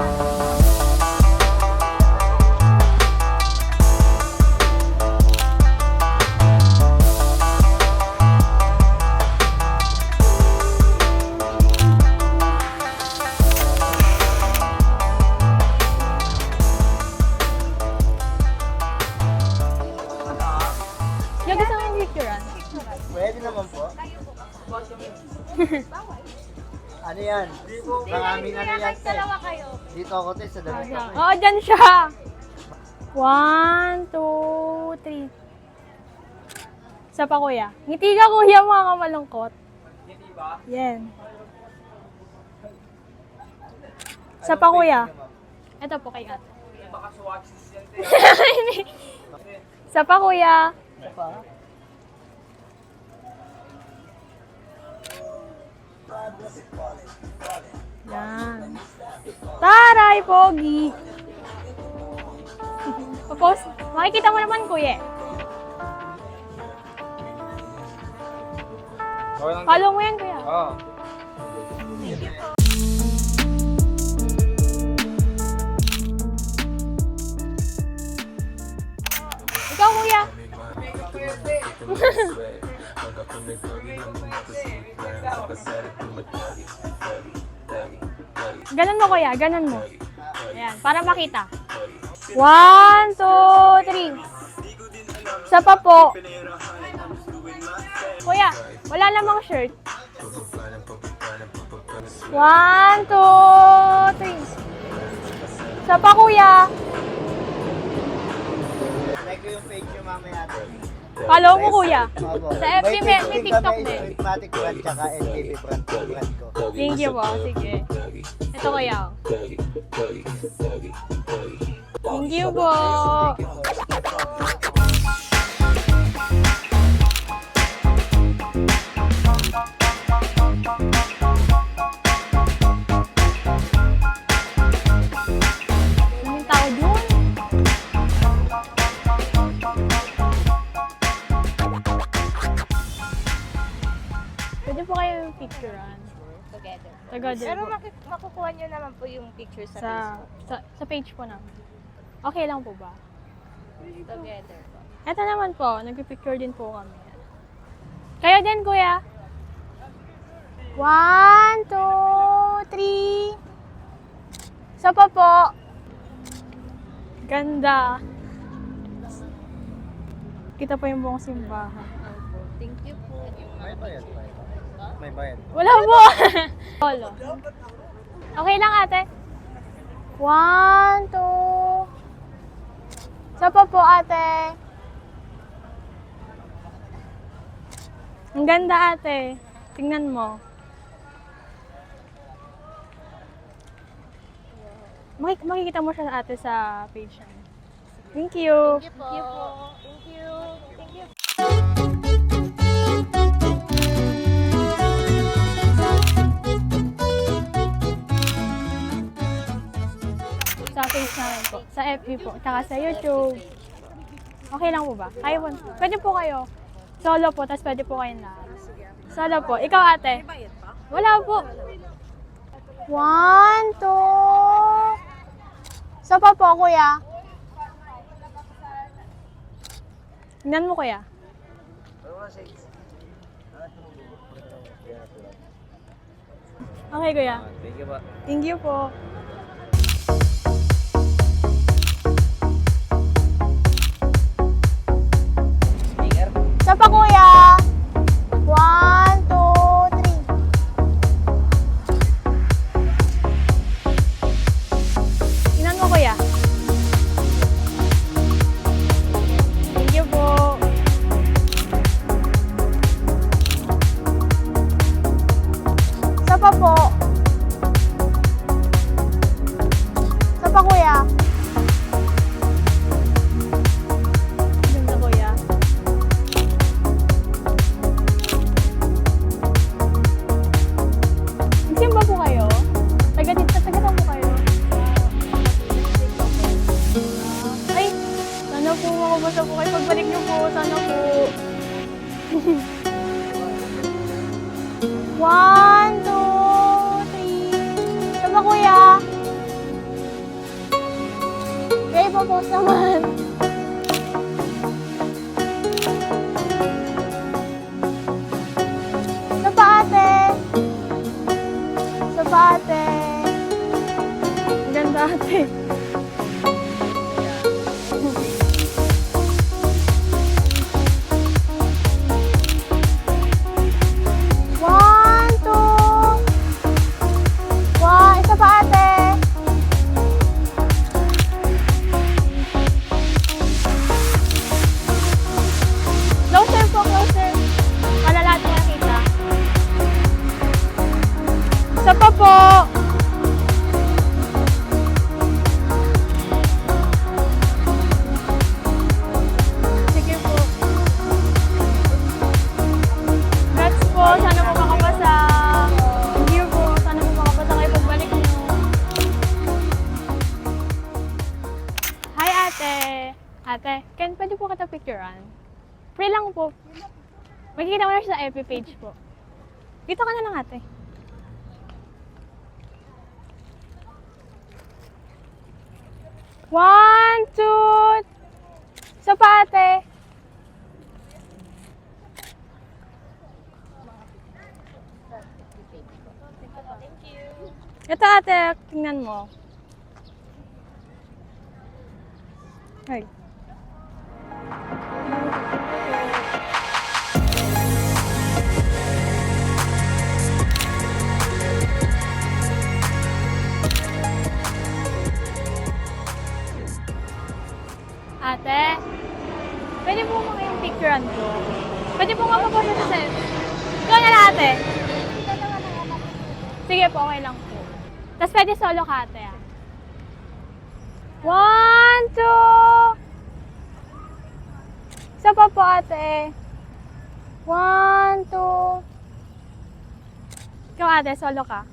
Yung gusto mo yung picturean? Pwede naman po. Ano yan? Maraming ano yan, te. Dito ako, te, sa damit ako. Oo, dyan siya. 1, 2, 3. Isa pa, kuya. Ngiti ka, kuya, mga kamalungkot. Ngiti ba? Yan. Isa pa, kuya. Ito po kay ate. Baka swatches yan, te. Isa pa, kuya. Isa pa? Yan. Taray, pogi. Post. Makikita mo naman, kuya. Okay lang, te. Follow mo yan, kuya. Oo. Ikaw, kuya. Ganon mo, kuya. Ganon mo. Ayan, para makita. 1, 2, 3. Isa pa po. Kuya, wala namang shirt. 1, 2, 3. Isa pa, kuya. Like ko yung page nyo mamaya, te. Follow mo, kuya. Opo. Sa FB, may TikTok kami, din. Arithmetic brand, tsaka NBB brand ko. Thank you po. Sige. Ito, kuya. Thank you po. Daming tao dun. Pwede po kayo picturean. Together. Together Pero po. makukuha nyo naman po yung picture sa Sa, Facebook. sa page po namin. Okay lang po ba? Together po. Ito naman po, nagpipicture din po kami. Kayo din, kuya. 1, 2, 3. Isa pa po. Ganda. Kita po yung buong simbahan. Thank you po. May bayad pa. May bayad. Wala po. Solo. Okay lang, ate. 1, 2. Isa pa po, ate. Ang ganda, ate. Tingnan mo. Makikita mo siya, ate, sa page niya. Thank you. Thank you po. Thank you. Thank you. Sa page namin po. Sa FB po. Tsaka sa YouTube. Okay lang po ba? Kaya po. Pwede po kayo. Solo po, tapos pwede po kayong lahat. Solo po. Ikaw, ate. Wala po. 1, 2. Isa pa po, kuya. Tingnan mo, kuya. Okay, kuya. Thank you, pa. Thank you po. Isa pa, kuya. 1, 2, 3. Tingnan mo, kuya. Thank you po. Isa pa po. Isa pa, kuya. Ganda, kuya. Nagsimba po kayo? Taga saan po kayo? Ay, sana po makabasa po kayo. Pagbalik niyo po, sana po. 1, 2, 3. Sama, kuya. papapose naman. Isa pa ate. Isa pa ate. Ang ganda ate. One, two. Wow, isa pa ate. Closer po, closer. Para lahat makakita. Isa pa po. Sige po. Congrats po. Sana po makapasa. Thank you po. Sana po makapasa kayo pagbalik niyo. Hi ate. Ate, pwede po kita picturean? Free lang po. Makikita mo na siya sa FB page po. Dito ka na lang ate. One, two. Isa pa ate. Ito ate, tingnan mo. Ay. Ate, pwede po mga yung picturean ko. Pwede po nga mapost sa set. Ikaw na lang ate. Sige po, okay lang po. Tapos pwede solo ka ate ah. One, two. Isa pa po ate. One, two. Ikaw ate, solo ka.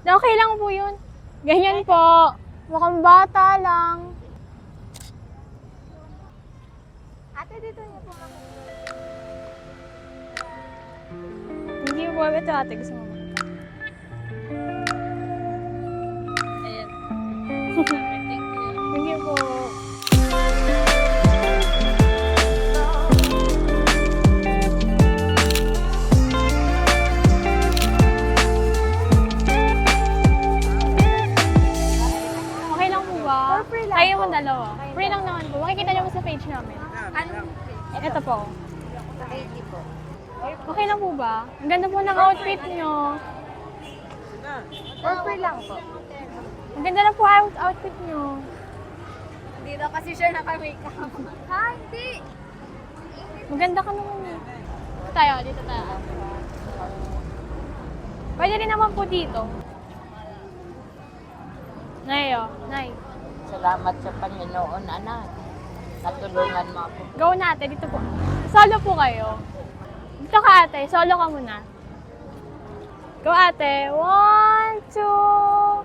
Okay lang po yun. Ganyan po. Mukhang bata lang. Ate, dito niyo po kami. Hindi po. Ito ate, gusto mo ba? Ayan. Thank you po. Okay lang po ba? Or free lang Kayo po? mo dalawa. Free lang naman po. Makikita niyo po sa page namin. Anong Ito po. sa 80 po? Okay lang po ba? Ang ganda po ng outfit niyo. Or free lang po? Ang ganda na po outfit niyo. Hindi daw kasi siya naka-makeup. Ha? Hindi! Maganda ka naman eh. Dito tayo. Pwede rin naman po dito. Nay, oh. Nay. Salamat sa Panginoon, anak. Natulungan mo ako. Go na ate, dito po. Solo po kayo. Dito ka ate, solo ka muna. Go ate. One, two,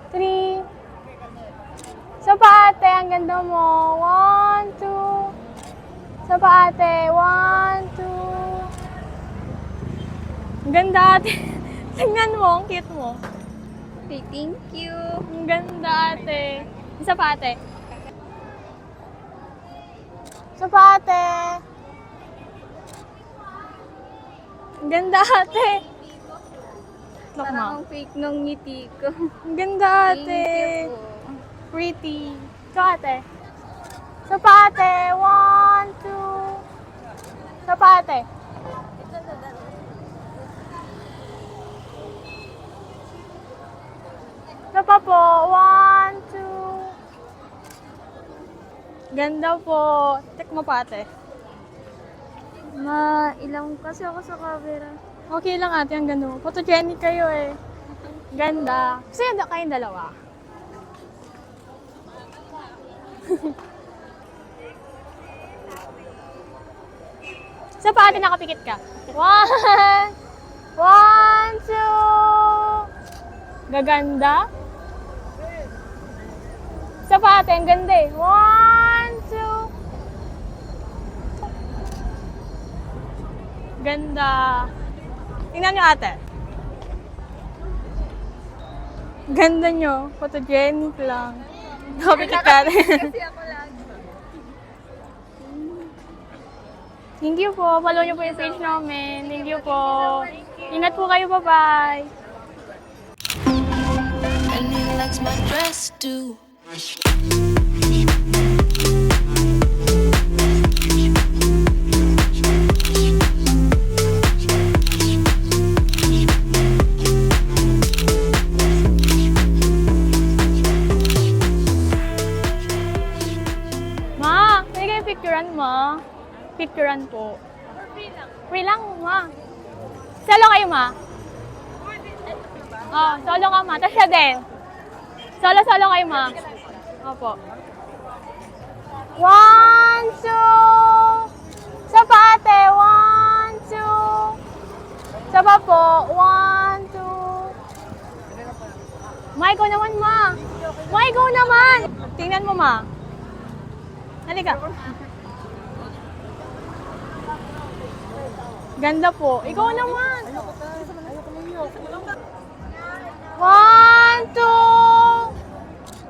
three. Isa pa ate, ang ganda mo. One, two. Isa pa ate. One, two. Ang ganda ate. Tingnan mo, ang cute mo. Okay, thank you. Ang ganda ate. Isa pa ate. Isa pa ate. Ang ganda ate. Look Parang mo. ang fake nung ngiti ko. Ang ganda ate. Thank you po. Pretty. Ikaw ate. Isa pa ate. One, two. Isa pa ate. Isa pa po. One, two. Ganda po. Check mo pa ate. Ilang kasi ako sa camera. Okay lang ate, ang ganda mo. Photogenic kayo eh. Ganda. Gusto niyo kayong dalawa? Sa pa ate nakapikit ka? One, two. Gaganda. Sa pa ate, ang ganda eh. One, two. Ganda. Tingnan nyo ate. Ganda nyo. Photogenic lang. Copycat ka rin. Kasi ako lang. Thank you po. Follow niyo po yung page namin. Thank you po. Ingat po kayo. Bye-bye. And he likes my dress too. Ma, pwede kayo picturean, ma? Picturean po. Free lang, ma. Solo kayo, ma? Oh, solo ka, ma. Tapos siya din. Solo kayo, ma. Opo. 1, 2. Sa pa, ate. 1, 2. Sa pa po. 1, 2. Ma, ikaw naman, ma. Ma, ikaw naman. Tingnan mo, ma. Halika. Ganda po. Ikaw naman. 1, 2.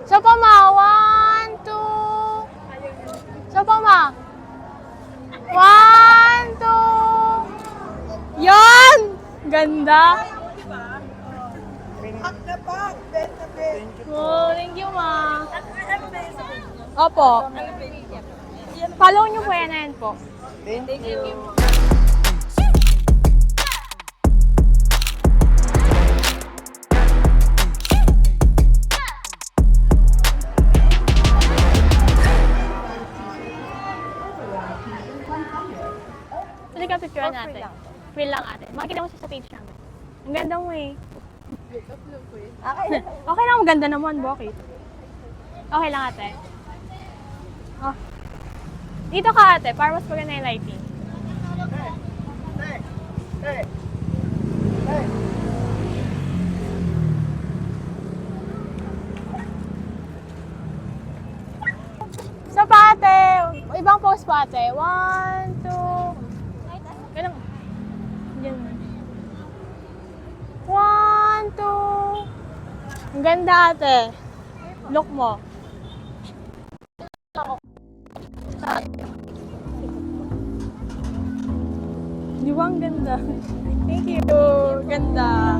Sa pa, ma. 1, 2. Sa pa, ma. 1, 2. Yan! Ganda. Oh, thank you, ma. Opo. Follow niyo po yan po. Thank you. Pwede ka picture natin. Free lang ate. Makikita mo siya sa page namin. Ang ganda mo eh. Okay lang, maganda naman. Bakit? Okay lang ate. Oh. Dito ka ate, para mas maganda yung lighting. Sa pa ate. Ibang pose pa ate. 1, 2. Ganun. Ganun. 1, 2. Ang ganda ate. Look mo. Di ba ang ganda? Thank you. Ganda.